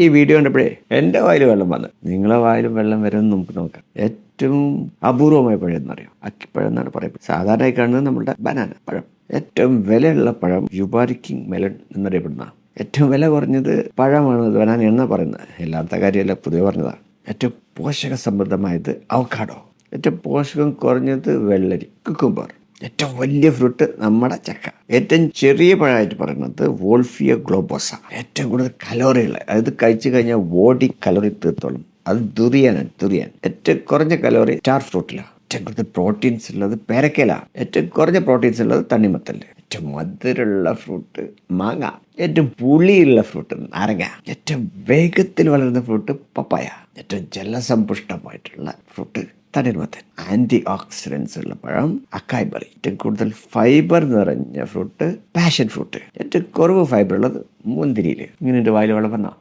ഈ വീഡിയോ കണ്ടപ്പോഴേ എൻ്റെ വായിൽ വെള്ളം വന്ന് നിങ്ങളെ വായിലും വെള്ളം വരുമെന്ന് നമുക്ക് നോക്കാം. ഏറ്റവും അപൂർവമായ പഴം എന്നറിയാം, അക്കിപ്പഴം എന്നാണ് പറയുന്നത്. സാധാരണയായി കാണുന്നത് നമ്മുടെ ബനാന പഴം. ഏറ്റവും വിലയുള്ള പഴം യുബാരിക്കിംഗ് മെലൺ എന്നറിയപ്പെടുന്ന ഏറ്റവും വില കുറഞ്ഞത് പഴമാണ് ബനാന എന്നാണ് പറയുന്നത്. എല്ലാത്ത കാര്യമല്ല, പൊതുവെ പറഞ്ഞതാണ്. ഏറ്റവും പോഷക സമൃദ്ധമായത് അവക്കാഡോ. ഏറ്റവും പോഷകം കുറഞ്ഞത് വെള്ളരി, കുക്കുംബർ. ഏറ്റവും വലിയ ഫ്രൂട്ട് നമ്മുടെ ചക്ക. ഏറ്റവും ചെറിയ പഴമായിട്ട് പറയുന്നത് വോൾഫിയ ഗ്ലോബോസ. ഏറ്റവും കൂടുതൽ കലോറിയുള്ള, അതായത് കഴിച്ചു കഴിഞ്ഞാൽ ബോഡി കലോറി തീർത്തോളും, അത് ദുറിയാനാണ്. ദുറിയാൻ. ഏറ്റവും കുറഞ്ഞ കലോറി സ്റ്റാർ ഫ്രൂട്ടിലാണ്. ഏറ്റവും കൂടുതൽ പ്രോട്ടീൻസ് ഉള്ളത് പേരക്കയില. ഏറ്റവും കുറഞ്ഞ പ്രോട്ടീൻസ് ഉള്ളത് തണ്ണിമത്തല്. ഏറ്റവും മധുരമുള്ള ഫ്രൂട്ട് മാങ്ങ. ഏറ്റവും പുളിയുള്ള ഫ്രൂട്ട് നാരങ്ങ. ഏറ്റവും വേഗത്തിൽ വളരുന്ന ഫ്രൂട്ട് പപ്പായ. ഏറ്റവും ജലസമ്പുഷ്ടമായിട്ടുള്ള ഫ്രൂട്ട് തണ്ണിമത്തൻ. ആന്റി ഓക്സിഡൻസ് ഉള്ള പഴം അക്കായ് ബെറി. ഏറ്റവും കൂടുതൽ ഫൈബർ നിറഞ്ഞ ഫ്രൂട്ട് പാഷൻ ഫ്രൂട്ട്. ഏറ്റവും കുറവ് ഫൈബർ ഉള്ളത് മുന്തിരിയിൽ. ഇങ്ങനെ വായിൽ വെള്ളം വന്നോ?